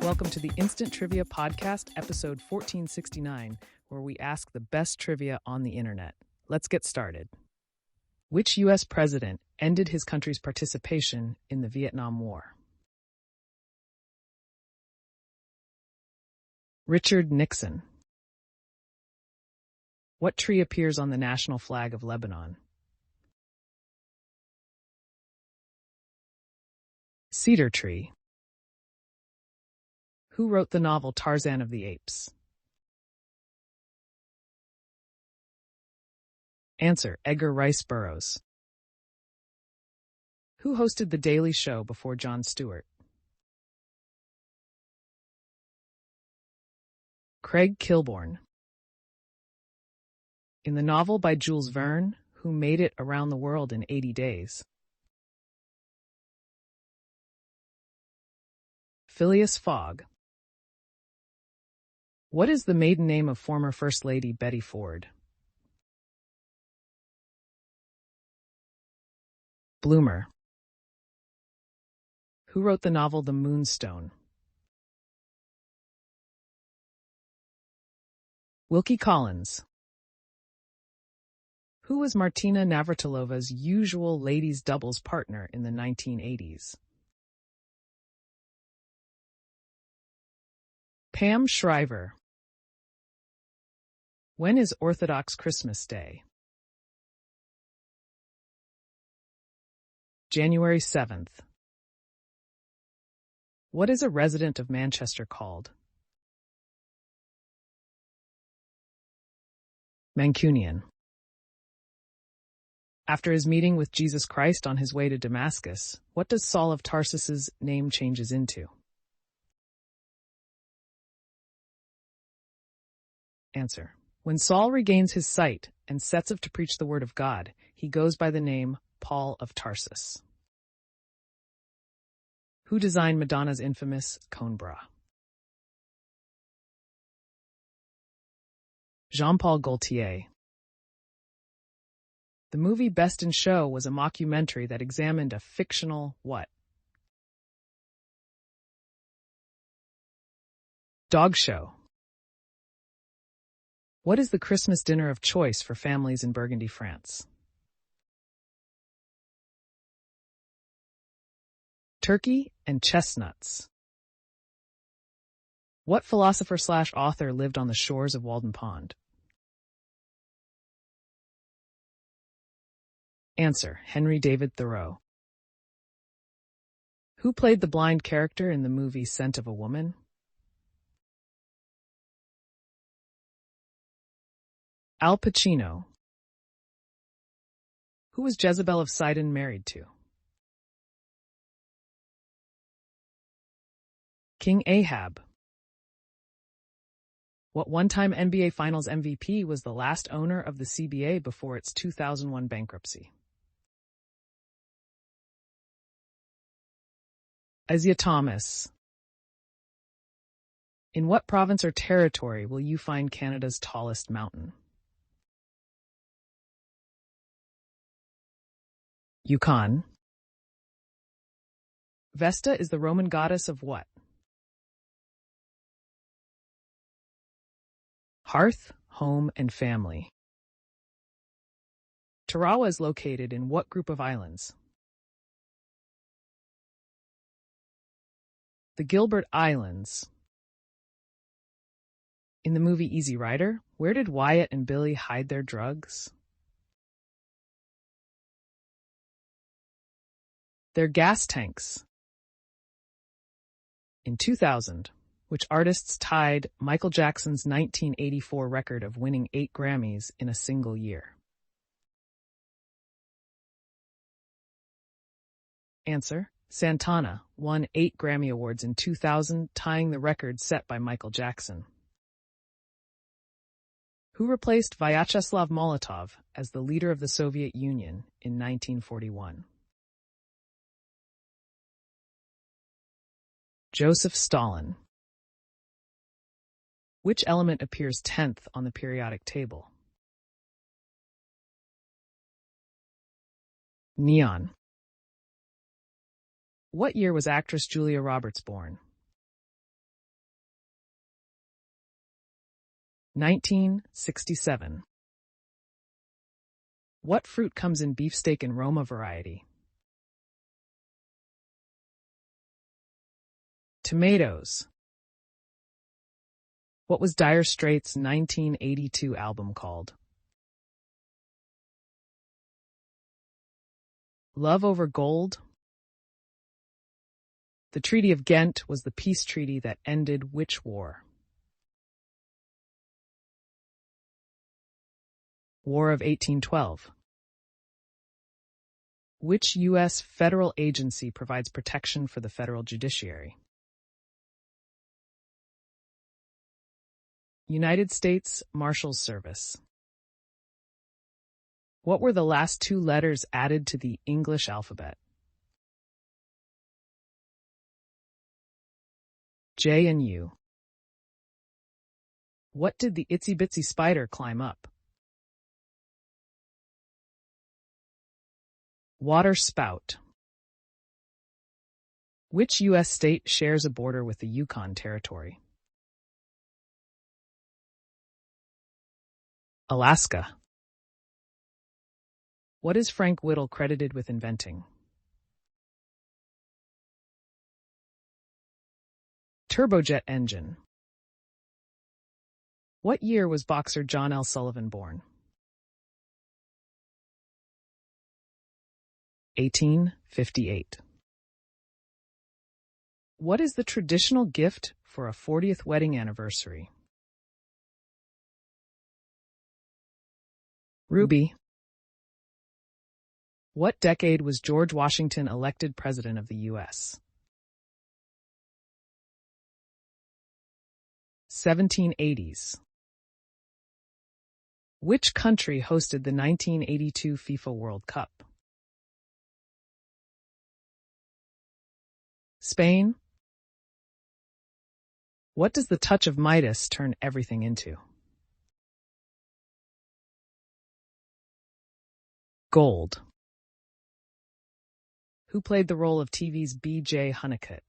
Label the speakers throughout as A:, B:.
A: Welcome to the Instant Trivia Podcast, episode 1469, where we ask the best trivia on the internet. Let's get started. Which U.S. president ended his country's participation in the Vietnam War? Richard Nixon. What tree appears on the national flag of Lebanon? Cedar tree. Who wrote the novel Tarzan of the Apes? Answer: Edgar Rice Burroughs. Who hosted The Daily Show before Jon Stewart? Craig Kilborn. In the novel by Jules Verne, who made it around the world in 80 days? Phileas Fogg. What is the maiden name of former First Lady Betty Ford? Bloomer. Who wrote the novel The Moonstone? Wilkie Collins. Who was Martina Navratilova's usual ladies' doubles partner in the 1980s? Pam Shriver. When is Orthodox Christmas Day? January 7th. What is a resident of Manchester called? Mancunian. After his meeting with Jesus Christ on his way to Damascus, what does Saul of Tarsus's name changes into? Answer: When Saul regains his sight and sets out to preach the word of God, he goes by the name Paul of Tarsus. Who designed Madonna's infamous cone bra? Jean-Paul Gaultier. The movie Best in Show was a mockumentary that examined a fictional what? Dog show. What is the Christmas dinner of choice for families in Burgundy, France? Turkey and chestnuts. What philosopher/author lived on the shores of Walden Pond? Answer: Henry David Thoreau. Who played the blind character in the movie Scent of a Woman? Al Pacino. Who was Jezebel of Sidon married to? King Ahab. What one-time NBA Finals MVP was the last owner of the CBA before its 2001 bankruptcy? Isaiah Thomas. In what province or territory will you find Canada's tallest mountain? Yukon. Vesta is the Roman goddess of what? Hearth, home, and family. Tarawa is located in what group of islands? The Gilbert Islands. In the movie Easy Rider, where did Wyatt and Billy hide their drugs? Their gas tanks. In 2000, which artists tied Michael Jackson's 1984 record of winning 8 Grammys in a single year? Answer: Santana won 8 Grammy Awards in 2000, tying the record set by Michael Jackson. Who replaced Vyacheslav Molotov as the leader of the Soviet Union in 1941? Joseph Stalin. Which element appears 10th on the periodic table? Neon. What year was actress Julia Roberts born? 1967. What fruit comes in beefsteak and Roma variety? Tomatoes. What was Dire Straits' 1982 album called? Love Over Gold. The Treaty of Ghent was the peace treaty that ended which war? War of 1812. Which U.S. federal agency provides protection for the federal judiciary? United States Marshals Service. What were the last two letters added to the English alphabet? J and U. What did the itsy bitsy spider climb up? Water spout. Which U.S. state shares a border with the Yukon Territory? Alaska. What is Frank Whittle credited with inventing? Turbojet engine. What year was boxer John L. Sullivan born? 1858. What is the traditional gift for a 40th wedding anniversary? Ruby. What decade was George Washington elected President of the U.S.? 1780s. Which country hosted the 1982 FIFA World Cup? Spain. What does the touch of Midas turn everything into? Gold. Who played the role of TV's B.J. Hunnicutt?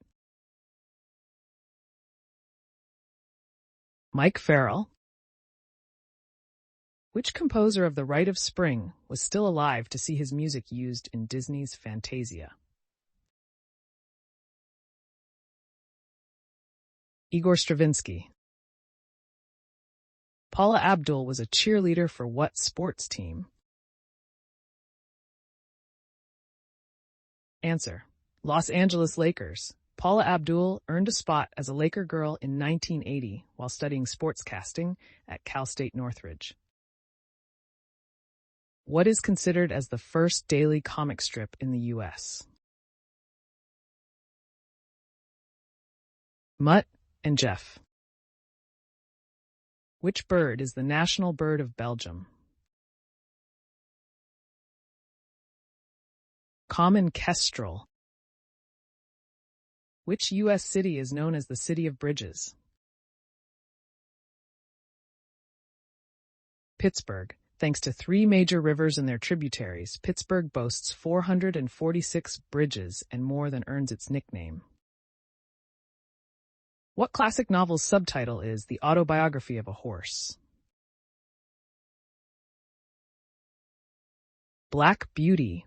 A: Mike Farrell. Which composer of The Rite of Spring was still alive to see his music used in Disney's Fantasia? Igor Stravinsky. Paula Abdul was a cheerleader for what sports team? Answer: Los Angeles Lakers. Paula Abdul earned a spot as a Laker girl in 1980 while studying sportscasting at Cal State Northridge. What is considered as the first daily comic strip in the U.S.? Mutt and Jeff. Which bird is the national bird of Belgium? Common kestrel. Which U.S. city is known as the City of Bridges? Pittsburgh. Thanks to 3 major rivers and their tributaries, Pittsburgh boasts 446 bridges and more than earns its nickname. What classic novel's subtitle is The Autobiography of a Horse? Black Beauty.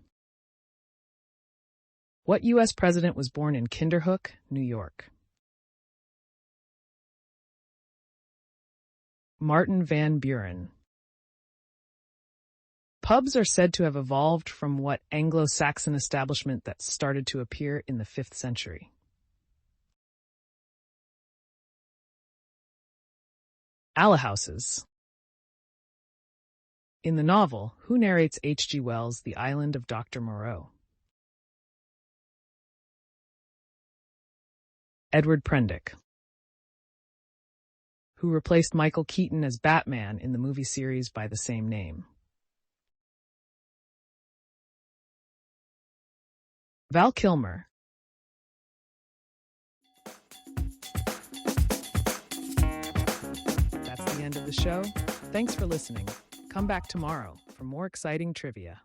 A: What U.S. president was born in Kinderhook, New York? Martin Van Buren. Pubs are said to have evolved from what Anglo-Saxon establishment that started to appear in the 5th century? Alehouses. In the novel, who narrates H.G. Wells' The Island of Dr. Moreau? Edward Prendick. Who replaced Michael Keaton as Batman in the movie series by the same name? Val Kilmer. That's the end of the show. Thanks for listening. Come back tomorrow for more exciting trivia.